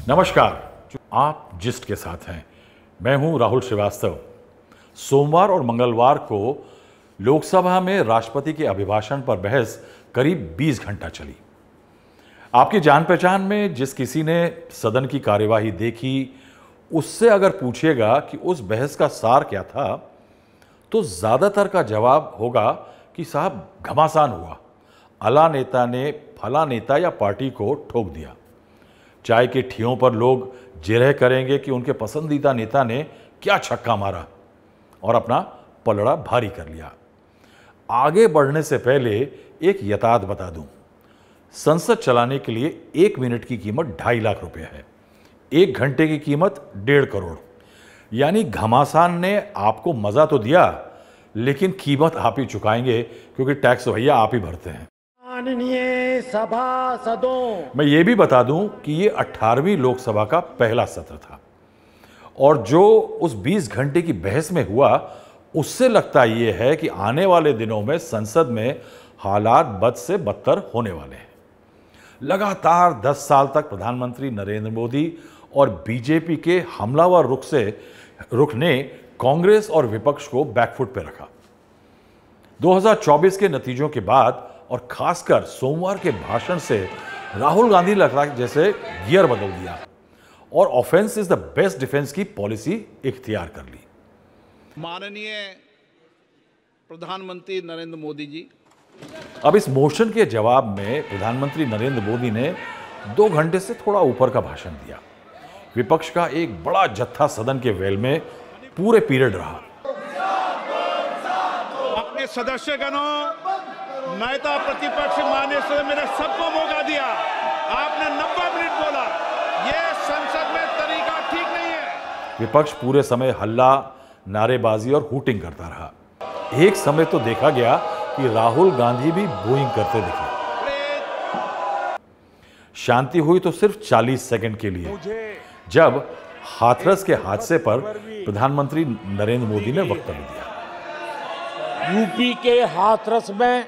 नमस्कार, आप जिस्ट के साथ हैं। मैं हूं राहुल श्रीवास्तव। सोमवार और मंगलवार को लोकसभा में राष्ट्रपति के अभिभाषण पर बहस करीब 20 घंटा चली। आपकी जान पहचान में जिस किसी ने सदन की कार्यवाही देखी, उससे अगर पूछिएगा कि उस बहस का सार क्या था, तो ज्यादातर का जवाब होगा कि साहब घमासान हुआ, अला नेता ने फला नेता या पार्टी को ठोक दिया। चाय के ठियों पर लोग जिरह करेंगे कि उनके पसंदीदा नेता ने क्या छक्का मारा और अपना पलड़ा भारी कर लिया। आगे बढ़ने से पहले एक यथार्थ बता दूं, संसद चलाने के लिए 1 मिनट की कीमत 2.5 लाख रुपए है, 1 घंटे की कीमत 1.5 करोड़। यानी घमासान ने आपको मजा तो दिया, लेकिन कीमत आप ही चुकाएंगे, क्योंकि टैक्स भैया आप ही भरते हैं। माननीय सभासदों, मैं ये भी बता दूं कि ये 18वीं लोकसभा का पहला सत्र था और जो उस 20 घंटे की बहस में हुआ, उससे लगता ये है कि आने वाले दिनों में संसद में हालात बद से बदतर होने वाले हैं। लगातार 10 साल तक प्रधानमंत्री नरेंद्र मोदी और बीजेपी के हमलावर रुख ने कांग्रेस और विपक्ष को बैकफुट पे रखा। 2024 के नतीजों के बाद और खासकर सोमवार के भाषण से राहुल गांधी लगता है जैसे गियर बदल दिया और offence is the best defence की पॉलिसी इख्तियार कर ली। माननीय प्रधानमंत्री नरेंद्र मोदी जी, अब इस मोशन के जवाब में प्रधानमंत्री नरेंद्र मोदी ने 2 घंटे से थोड़ा ऊपर का भाषण दिया। विपक्ष का एक बड़ा जत्था सदन के वेल में पूरे पीरियड रहा। अपने सदस्यगणों, नेता प्रतिपक्ष माननीय सदस्य, मेरे सबको मौका दिया। आपने 90 मिनट बोला, यह संसद में तरीका ठीक नहीं है। विपक्ष पूरे समय हल्ला, नारेबाजी और हूटिंग करता रहा। एक समय तो देखा गया कि राहुल गांधी भी बूइंग करते दिखे। शांति हुई तो सिर्फ 40 सेकंड के लिए, जब हाथरस के हादसे पर प्रधानमंत्री नरेंद्र मोदी ने वक्तव्य दिया। यूपी के हाथरस में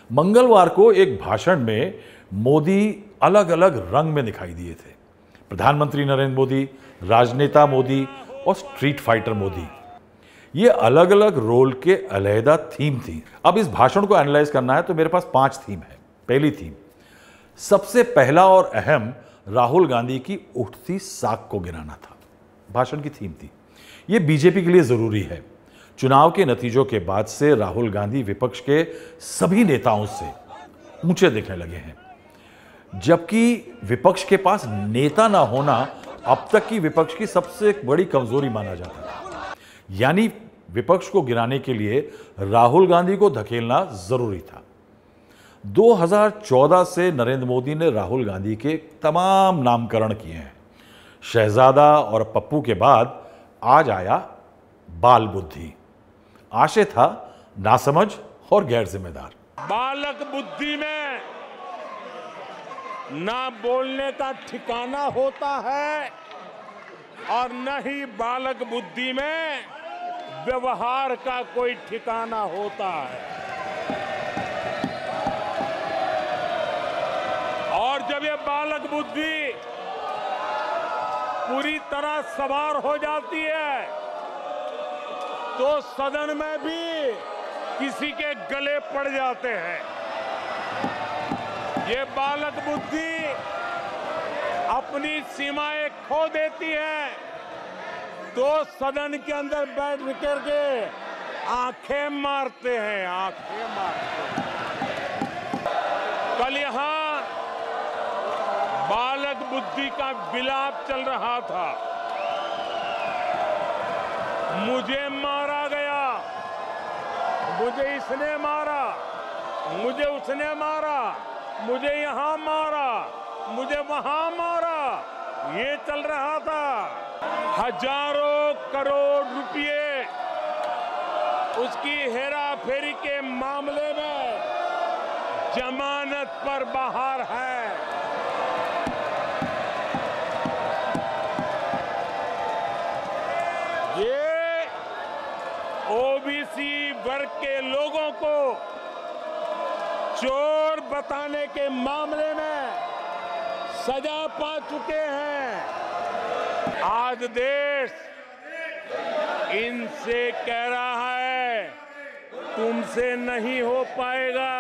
मंगलवार को एक भाषण में मोदी अलग अलग रंग में दिखाई दिए थे। प्रधानमंत्री नरेंद्र मोदी, राजनेता मोदी और स्ट्रीट फाइटर मोदी, ये अलग अलग रोल के अलहदा थीम थी। अब इस भाषण को एनालाइज करना है तो मेरे पास 5 थीम है। पहली थीम, सबसे पहला और अहम, राहुल गांधी की उठती साख को गिराना था। भाषण की थीम थी। यह बीजेपी के लिए जरूरी है। चुनाव के नतीजों के बाद से राहुल गांधी विपक्ष के सभी नेताओं से ऊंचे दिखने लगे हैं, जबकि विपक्ष के पास नेता ना होना अब तक की विपक्ष की सबसे बड़ी कमजोरी माना जाता था। यानी विपक्ष को गिराने के लिए राहुल गांधी को धकेलना जरूरी था। 2014 से नरेंद्र मोदी ने राहुल गांधी के तमाम नामकरण किए हैं। शहजादा और पप्पू के बाद आज आया बाल बुद्धि। आशय था नासमझ और गैर जिम्मेदार। बालक बुद्धि में ना बोलने का ठिकाना होता है और न ही बालक बुद्धि में व्यवहार का कोई ठिकाना होता है। और जब ये बालक बुद्धि पूरी तरह सवार हो जाती है तो सदन में भी किसी के गले पड़ जाते हैं। ये बालक बुद्धि अपनी सीमाएं खो देती है तो सदन के अंदर बैठ करके आंखें मारते हैं, आंखें मारते हैं। कल यहां बालक बुद्धि का विलाप चल रहा था। मुझे मारा गया, मुझे इसने मारा, मुझे उसने मारा, मुझे यहां मारा, मुझे वहां मारा, ये चल रहा था। हजारों करोड़ रुपए उसकी हेरा फेरी के मामले में जमानत पर बाहर है। ये ओबीसी वर्ग के लोगों को चोर बताने के मामले में सजा पा चुके हैं। आज देश इनसे कह रहा है तुमसे नहीं हो पाएगा,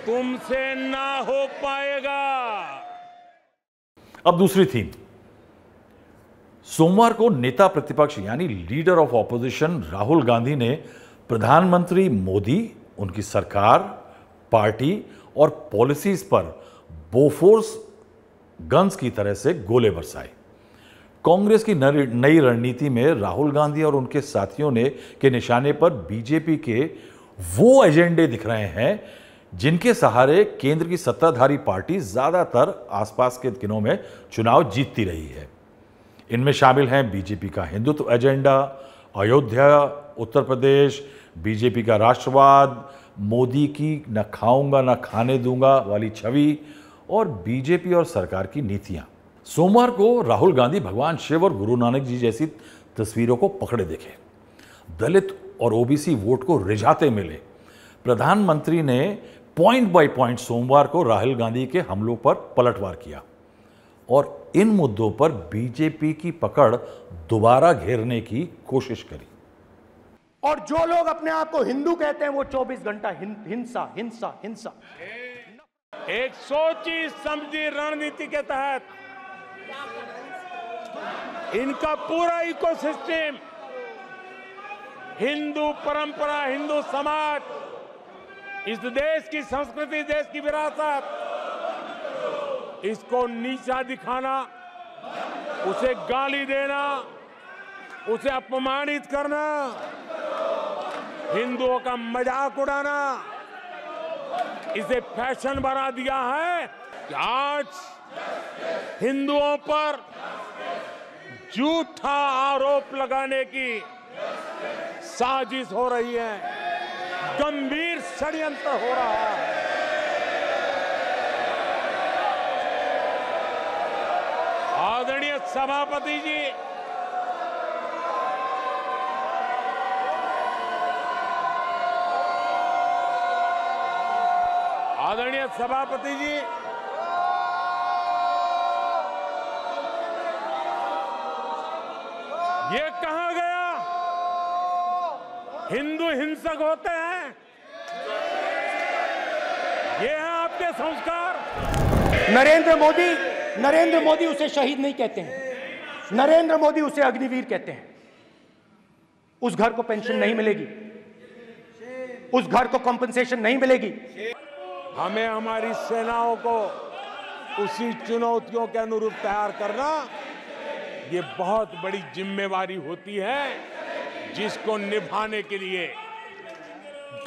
तुमसे ना हो पाएगा। अब दूसरी थीम। सोमवार को नेता प्रतिपक्ष यानी leader of opposition Rahul Gandhi ने प्रधानमंत्री मोदी, उनकी सरकार, पार्टी और पॉलिसीज पर बोफोर्स गन्स की तरह से गोले बरसाए। कांग्रेस की नई रणनीति में राहुल गांधी और उनके साथियों ने के निशाने पर बीजेपी के वो एजेंडे दिख रहे हैं जिनके सहारे केंद्र की सत्ताधारी पार्टी ज्यादातर आसपास के दिनों में चुनाव जीतती रही है। इनमें शामिल हैं बीजेपी का हिंदुत्व एजेंडा, अयोध्या, उत्तर प्रदेश, बीजेपी का राष्ट्रवाद, मोदी की न खाऊंगा न खाने दूंगा वाली छवि और बीजेपी और सरकार की नीतियां। सोमवार को राहुल गांधी भगवान शिव और गुरु नानक जी जैसी तस्वीरों को पकड़े दिखे। दलित और ओबीसी वोट को रिझाते मिले। प्रधानमंत्री ने पॉइंट बाय पॉइंट सोमवार को राहुल गांधी के हमलों पर पलटवार किया और इन मुद्दों पर बीजेपी की पकड़ दोबारा घेरने की कोशिश करी। और जो लोग अपने आप को हिंदू कहते हैं वो 24 घंटा हिंसा हिंसा हिंसा। एक सोची समझी रणनीति के तहत इनका पूरा इकोसिस्टम, हिंदू परंपरा, हिंदू समाज, इस देश की संस्कृति, देश की विरासत, इसको नीचा दिखाना, उसे गाली देना, उसे अपमानित करना, हिंदुओं का मजाक उड़ाना, इसे फैशन बना दिया है कि आज हिंदुओं पर झूठा आरोप लगाने की साजिश हो रही है, गंभीर षड्यंत्र हो रहा है। आदरणीय सभापति जी, आदरणीय सभापति जी, ये कहा गया हिंदू हिंसक होते हैं? ये है आपके संस्कार? नरेंद्र मोदी उसे शहीद नहीं कहते हैं, नरेंद्र मोदी उसे अग्निवीर कहते हैं। उस घर को पेंशन नहीं मिलेगी, उस घर को कॉम्पेंसेशन नहीं मिलेगी। हमें हमारी सेनाओं को उसी चुनौतियों के अनुरूप तैयार करना, ये बहुत बड़ी जिम्मेवारी होती है, जिसको निभाने के लिए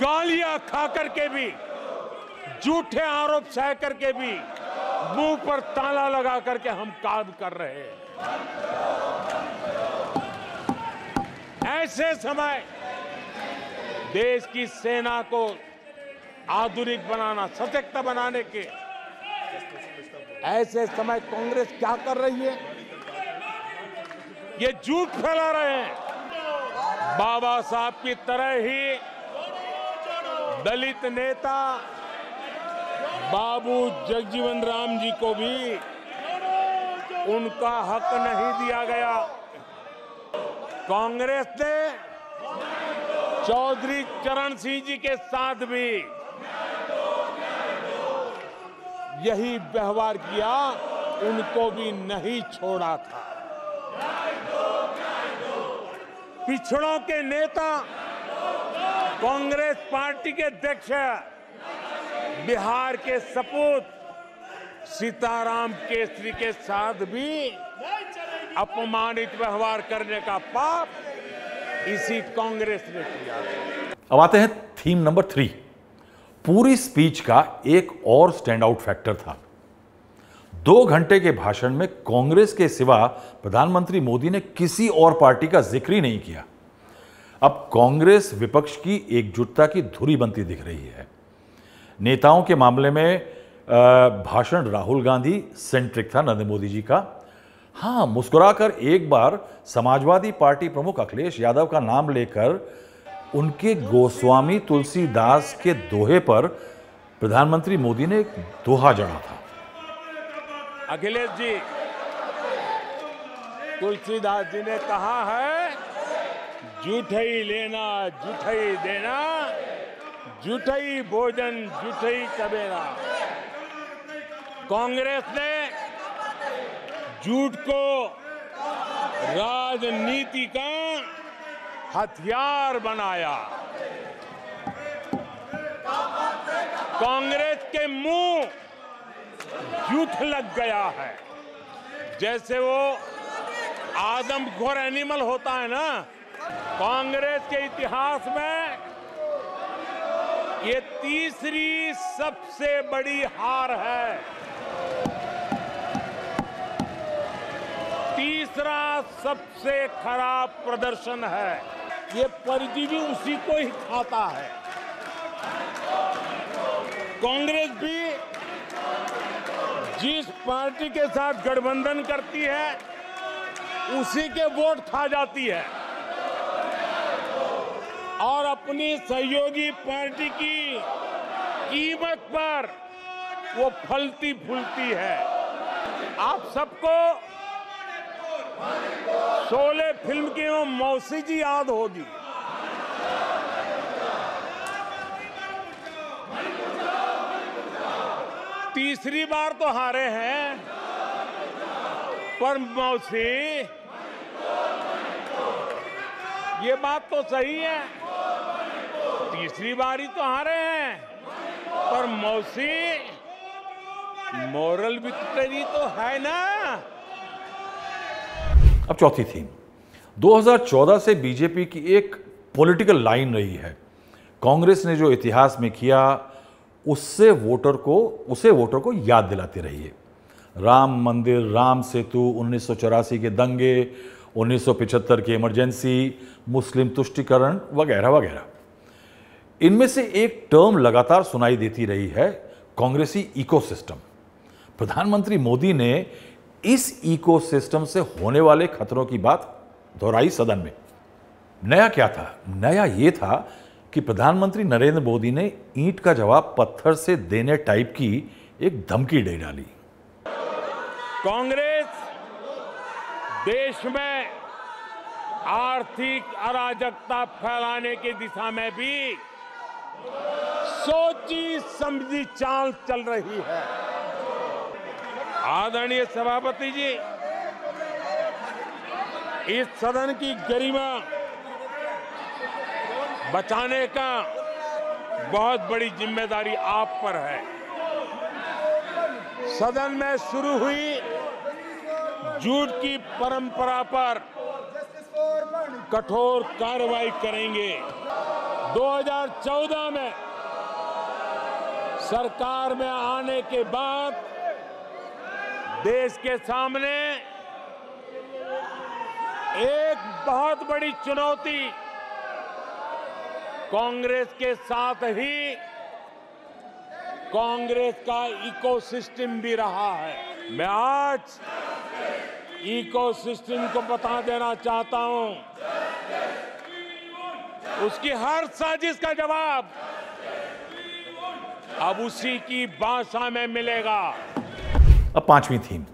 गालियां खा करके भी, झूठे आरोप सह करके भी, मुंह पर ताला लगा करके हम काम कर रहे हैं। ऐसे समय देश की सेना को आधुनिक बनाना, सशक्त बनाने के ऐसे समय कांग्रेस क्या कर रही है? ये झूठ फैला रहे हैं। बाबा साहब की तरह ही दलित नेता बाबू जगजीवन राम जी को भी उनका हक नहीं दिया गया। कांग्रेस ने चौधरी चरण सिंह जी के साथ भी यही व्यवहार किया, उनको भी नहीं छोड़ा था। पिछड़ों के नेता, कांग्रेस पार्टी के अध्यक्ष, बिहार के सपूत सीताराम केसरी के साथ भी अपमानित व्यवहार करने का पाप इसी कांग्रेस ने किया। अब आते हैं थीम नंबर 3। पूरी स्पीच का एक और स्टैंड आउट फैक्टर था। 2 घंटे के भाषण में कांग्रेस के सिवा प्रधानमंत्री मोदी ने किसी और पार्टी का जिक्र ही नहीं किया। अब कांग्रेस विपक्ष की एकजुटता की धुरी बनती दिख रही है। नेताओं के मामले में भाषण राहुल गांधी सेंट्रिक था, नरेंद्र मोदी जी का। हाँ, मुस्कुराकर एक बार समाजवादी पार्टी प्रमुख अखिलेश यादव का नाम लेकर उनके गोस्वामी तुलसीदास के दोहे पर प्रधानमंत्री मोदी ने एक दोहा जड़ा था। अखिलेश जी, तुलसीदास जी ने कहा है, जूठई लेना जूठई देना, जूठई भोजन जूठई चबेना। कांग्रेस ने झूठ को राजनीति का हथियार बनाया। कांग्रेस के मुंह झूठ लग गया है। जैसे वो आदमखोर एनिमल होता है ना, कांग्रेस के इतिहास में ये तीसरी सबसे बड़ी हार है। तीसरा सबसे खराब प्रदर्शन है। ये परजीवी उसी को ही खाता है। कांग्रेस भी जिस पार्टी के साथ गठबंधन करती है उसी के वोट खा जाती है और अपनी सहयोगी पार्टी की कीमत पर वो फलती फूलती है। आप सबको शोले फिल्म की वो मौसी जी याद होगी। तीसरी बार तो हारे हैं, पर मौसी, ये बात तो सही है, तीसरी बार ही तो हारे हैं, पर मौसी मोरल विक्ट्री तो है ना। अब चौथी थीम 2014 से बीजेपी की एक पॉलिटिकल लाइन रही है। कांग्रेस ने जो इतिहास में किया उसे वोटर को याद दिलाती रही है। राम मंदिर, राम सेतु, 1984 के दंगे, 1975 की इमरजेंसी, मुस्लिम तुष्टीकरण वगैरह वगैरह। इनमें से एक टर्म लगातार सुनाई देती रही है, कांग्रेसी इकोसिस्टम। प्रधानमंत्री मोदी ने इस इकोसिस्टम से होने वाले खतरों की बात दोहराई सदन में। नया क्या था? नया यह था कि प्रधानमंत्री नरेंद्र मोदी ने ईंट का जवाब पत्थर से देने टाइप की एक धमकी दे डाली। कांग्रेस देश में आर्थिक अराजकता फैलाने की दिशा में भी सोची समझी चाल चल रही है। आदरणीय सभापति जी, इस सदन की गरिमा बचाने का बहुत बड़ी जिम्मेदारी आप पर है। सदन में शुरू हुई झूठ की परंपरा पर कठोर कार्रवाई करेंगे। 2014 में सरकार में आने के बाद देश के सामने एक बहुत बड़ी चुनौती कांग्रेस के साथ ही कांग्रेस का इकोसिस्टम भी रहा है। मैं आज इकोसिस्टम को बता देना चाहता हूं, उसकी हर साजिश का जवाब अब उसी की भाषा में मिलेगा। अब पांचवी थीम,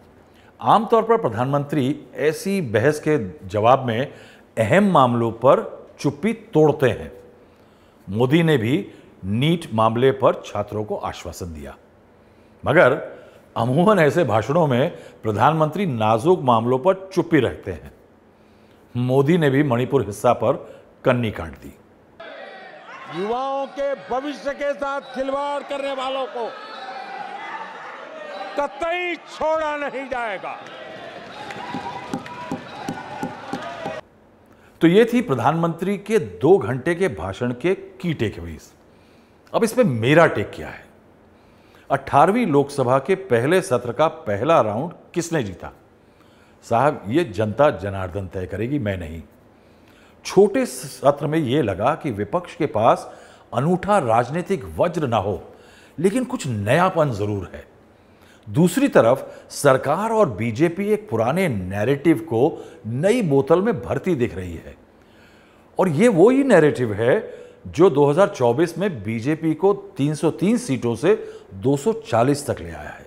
आमतौर पर प्रधानमंत्री ऐसी बहस के जवाब में अहम मामलों पर चुप्पी तोड़ते हैं। मोदी ने भी नीट मामले पर छात्रों को आश्वासन दिया, मगर अमूमन ऐसे भाषणों में प्रधानमंत्री नाजुक मामलों पर चुप्पी रखते हैं। मोदी ने भी मणिपुर हिस्सा पर कन्नी काट दी। युवाओं के भविष्य के साथ खिलवाड़ करने वालों को कतई छोड़ा नहीं जाएगा। तो ये थी प्रधानमंत्री के 2 घंटे के भाषण के की टेकअवेज। अब इसमें मेरा टेक क्या है? 18वीं लोकसभा के पहले सत्र का पहला राउंड किसने जीता? साहब, ये जनता जनार्दन तय करेगी, मैं नहीं। छोटे सत्र में यह लगा कि विपक्ष के पास अनूठा राजनीतिक वज्र ना हो, लेकिन कुछ नयापन जरूर है। दूसरी तरफ सरकार और बीजेपी एक पुराने नैरेटिव को नई बोतल में भरती दिख रही है, और यह वही नैरेटिव है जो 2024 में बीजेपी को 303 सीटों से 240 तक ले आया है।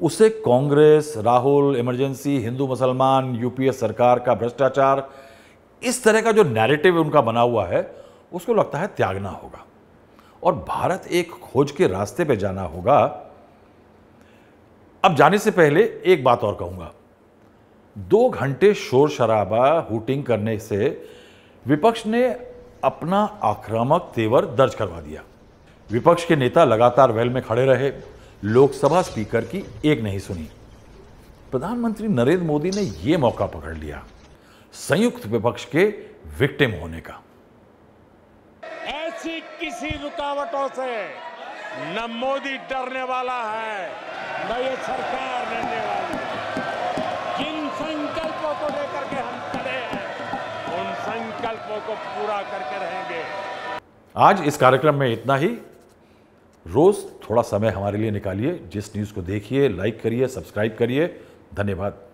उसे कांग्रेस, राहुल, इमरजेंसी, हिंदू मुसलमान, यूपीए सरकार का भ्रष्टाचार, इस तरह का जो नैरेटिव उनका बना हुआ है, उसको लगता है त्यागना होगा और भारत एक खोज के रास्ते पे जाना होगा। अब जाने से पहले एक बात और कहूंगा, 2 घंटे शोर शराबा हूटिंग करने से विपक्ष ने अपना आक्रामक तेवर दर्ज करवा दिया। विपक्ष के नेता लगातार वेल में खड़े रहे, लोकसभा स्पीकर की एक नहीं सुनी। प्रधानमंत्री नरेंद्र मोदी ने यह मौका पकड़ लिया संयुक्त विपक्ष के विक्टिम होने का। ऐसी किसी रुकावटों से न मोदी डरने वाला है, न ये सरकार डरने वाली है। जिन संकल्पों को लेकर के हम चले हैं, उन संकल्पों को पूरा करके रहेंगे। आज इस कार्यक्रम में इतना ही। रोज थोड़ा समय हमारे लिए निकालिए, जिस न्यूज़ को देखिए, लाइक करिए, सब्सक्राइब करिए। धन्यवाद।